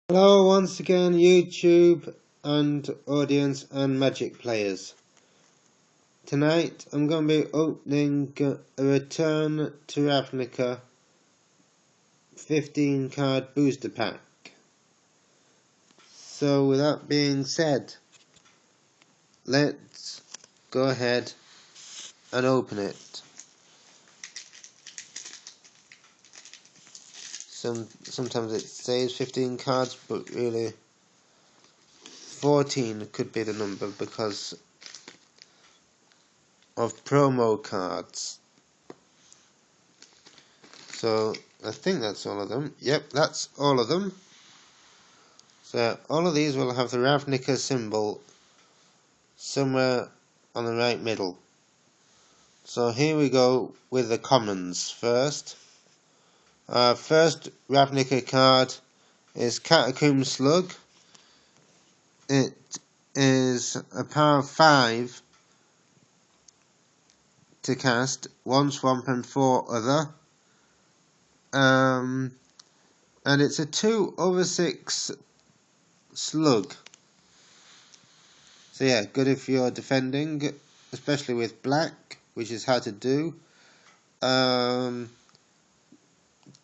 Hello once again, YouTube and audience and Magic players. Tonight I'm going to be opening a Return to Ravnica 15 card booster pack. So with that being said, let's go ahead and open it. Sometimes it says 15 cards, but really 14 could be the number because of promo cards. So I think that's all of them. Yep, that's all of them. So all of these will have the Ravnica symbol somewhere on the right middle. So here we go with the commons first. Our first Ravnica card is Catacomb Slug. It is a power of 5 to cast, 1 swamp and 4 other. And it's a 2/6 slug. So yeah, good if you're defending, especially with black, which is hard to do.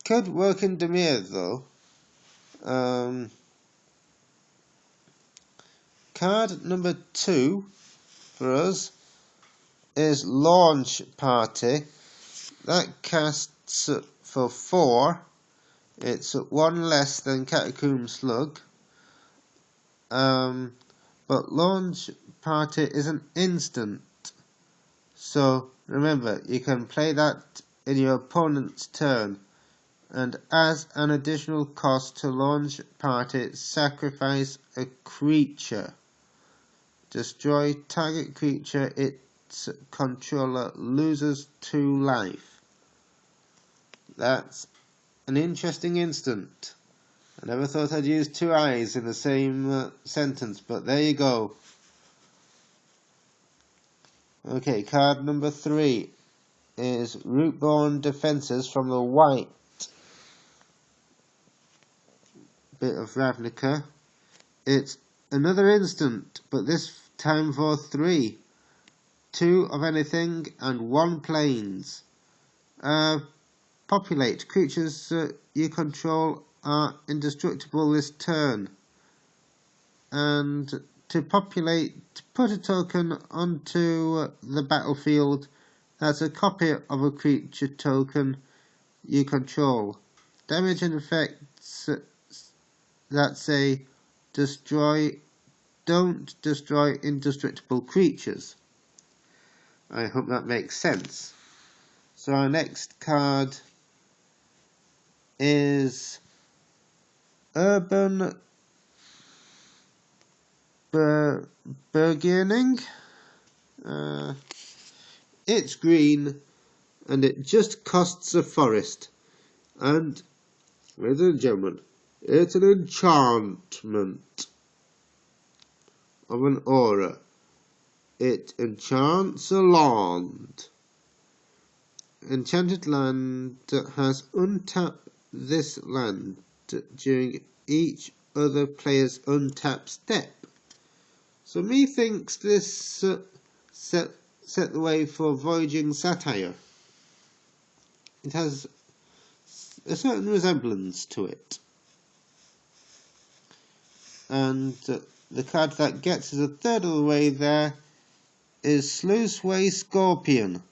Could work in Demir though. Card number 2 for us is Launch Party. That casts for 4. It's 1 less than Catacomb Slug. But Launch Party is an instant. So remember, you can play that in your opponent's turn. And as an additional cost to Launch Party, sacrifice a creature. Destroy target creature, its controller loses 2 life. That's an interesting instant. I never thought I'd use 2 eyes in the same sentence, but there you go. Okay, card number 3 is Rootborn Defenses from the white bit of Ravnica. It's another instant, but this time for 3. 2 of anything and 1 plains. Populate. Creatures you control are indestructible this turn. And to populate, put a token onto the battlefield that's a copy of a creature token you control. Damage and effects that say don't destroy indestructible creatures. I hope that makes sense. So our next card is Urban Burgeoning. It's green and it just costs a forest. And, ladies and gentlemen, it's an enchantment of an aura. It enchants a land. Enchanted land has untapped this land during each other player's untap step. So methinks this set the way for Voyaging Satire. It has a certain resemblance to it. And the card that gets us a third of the way there is Sluiceway Scorpion.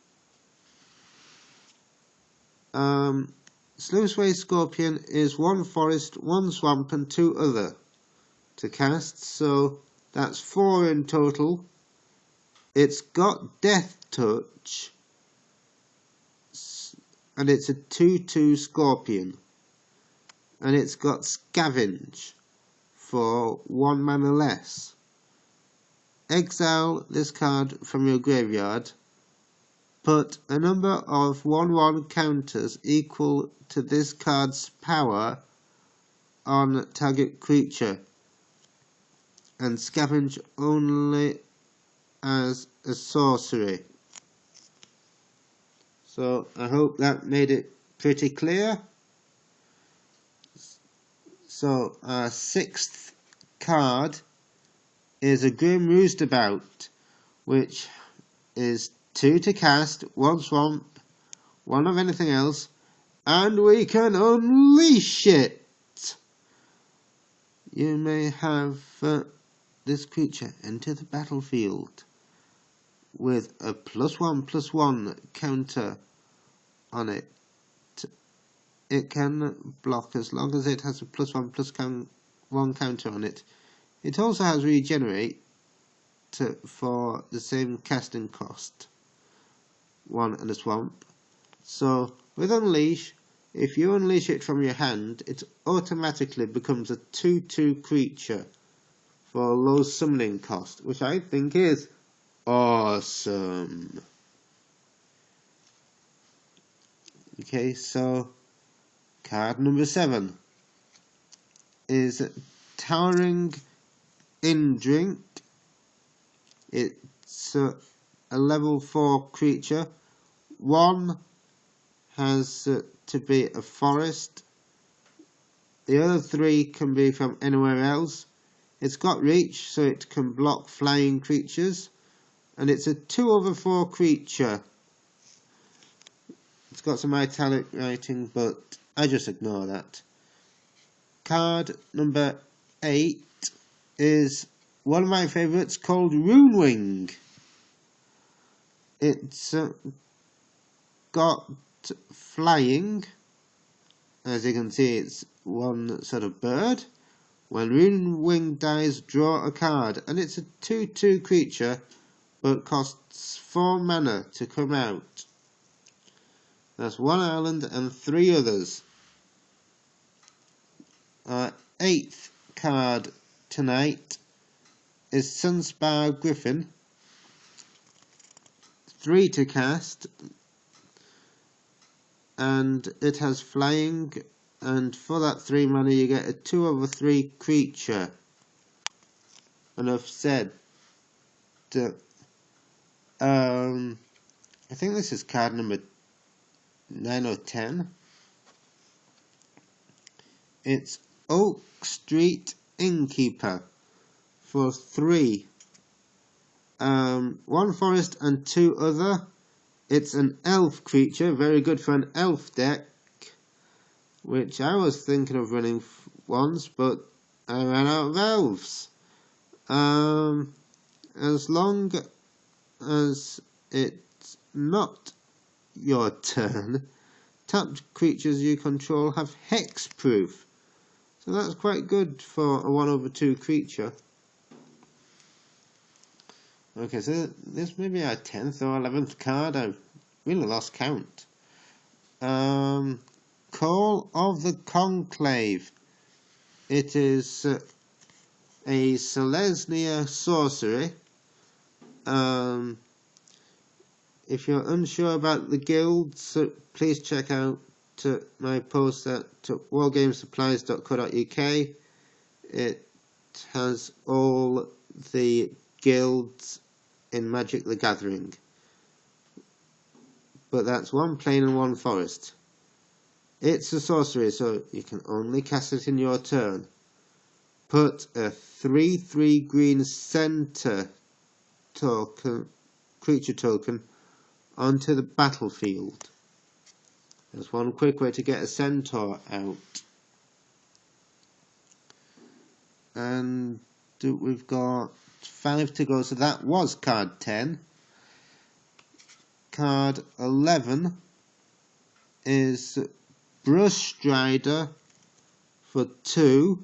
Sluiceway Scorpion is 1 forest, 1 swamp and 2 other to cast, so that's 4 in total. It's got Death Touch, and it's a 2/2 Scorpion. And it's got Scavenge for 1 mana less. Exile this card from your graveyard. Put a number of 1/1 counters equal to this card's power on target creature, and scavenge only as a sorcery. So I hope that made it pretty clear. So our sixth card is a Grim Roostabout, which is 2 to cast, 1 swamp, 1 of anything else, and we can unleash it. You may have this creature enter the battlefield with a +1/+1 counter on it. It can block as long as it has a +1/+1 counter on it. It also has regenerate for the same casting cost, 1 and a swamp. So with unleash, if you unleash it from your hand, it automatically becomes a 2/2 creature for a low summoning cost, which I think is awesome. Okay, so card number 7 is Towering Indrink. It's a level 4 creature. 1 has to be a forest. The other 3 can be from anywhere else. It's got reach, so it can block flying creatures. And it's a 2/4 creature. It's got some italic writing, but I just ignore that. Card number 8 is one of my favourites called Runewing. It's got flying. As you can see, it's one sort of bird. When Runewing dies, draw a card, and it's a 2/2 creature, but costs 4 mana to come out. That's 1 island and 3 others. Our 8th card tonight is Sunspire Griffin. 3 to cast, and it has flying, and for that 3 mana you get a 2/3 creature. Enough said. I think this is card number 9 or 10. It's Oak Street Innkeeper for 3. 1 forest and 2 other. It's an elf creature, very good for an elf deck, which I was thinking of running once, but I ran out of elves. As long as it's not your turn, tapped creatures you control have hexproof. So that's quite good for a 1/2 creature. Okay, so this may be our 10th or 11th card. I've really lost count. Call of the Conclave. It is a Selesnya sorcery. If you're unsure about the guilds, please check out my post at wargamesupplies.co.uk. It has all the guilds in Magic the Gathering. But that's 1 plain and 1 forest. It's a sorcery, so you can only cast it in your turn. Put a 3/3 green center token, creature token, onto the battlefield. There's one quick way to get a centaur out. And we've got 5 to go, so that was card 10. Card 11 is Brush Strider for 2.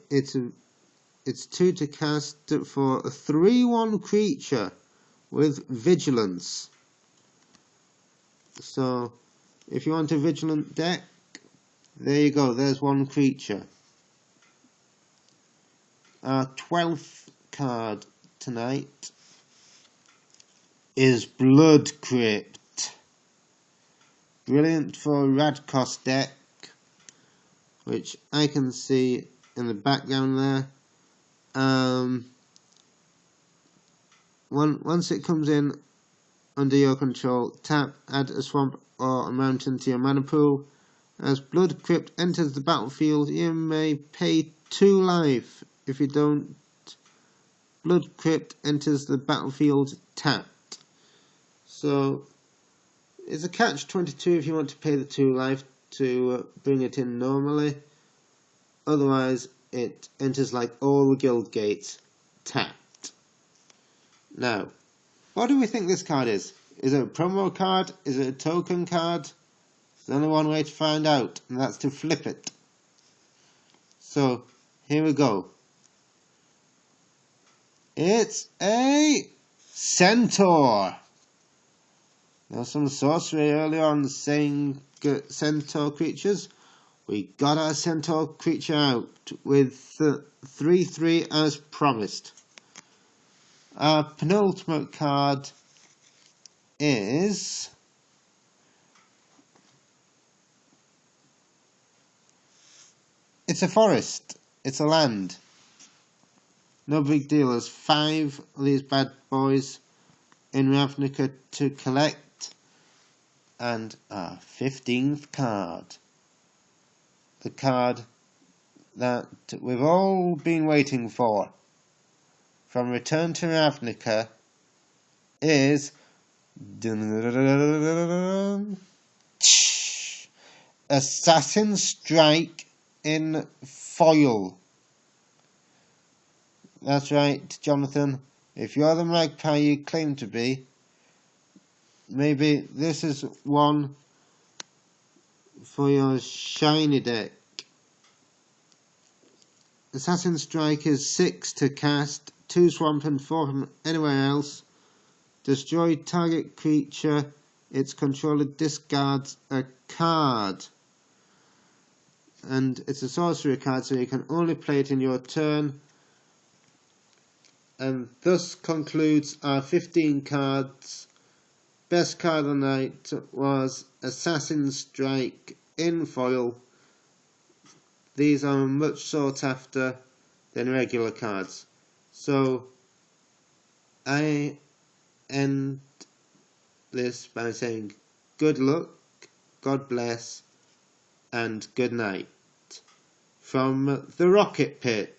It's 2 to cast for a 3/1 creature with vigilance. So if you want a vigilant deck, there you go, there's 1 creature. Our 12th card tonight is Blood Crypt. Brilliant for Radkos deck, which I can see in the background there. Once it comes in under your control. Tap, add a swamp or a mountain to your mana pool. As Blood Crypt enters the battlefield, you may pay 2 life. If you don't, Blood Crypt enters the battlefield tapped. So it's a catch-22 if you want to pay the 2 life to bring it in normally. Otherwise, it enters like all the guild gates, tapped. Now, what do we think this card is? Is it a promo card? Is it a token card? There's only one way to find out, and that's to flip it. So, here we go. It's a centaur. There was some sorcery earlier on saying centaur creatures. We got our centaur creature out with 3/3 as promised. Our penultimate card is it's a forest. It's a land. No big deal. There's 5 of these bad boys in Ravnica to collect. And our 15th card. The card that we've all been waiting for from Return to Ravnica is Assassin Strike in foil. That's right, Jonathan. If you're the magpie you claim to be, maybe this is one for your shiny deck. Assassin Strike is 6 to cast, 2 swamp and 4 from anywhere else. Destroy target creature, its controller discards a card. And it's a sorcery card, so you can only play it in your turn. And thus concludes our 15 cards. Best card of the night was Assassin Strike in foil. These are much sought after than regular cards. So I end this by saying good luck, God bless, and good night from the Rocket Pit.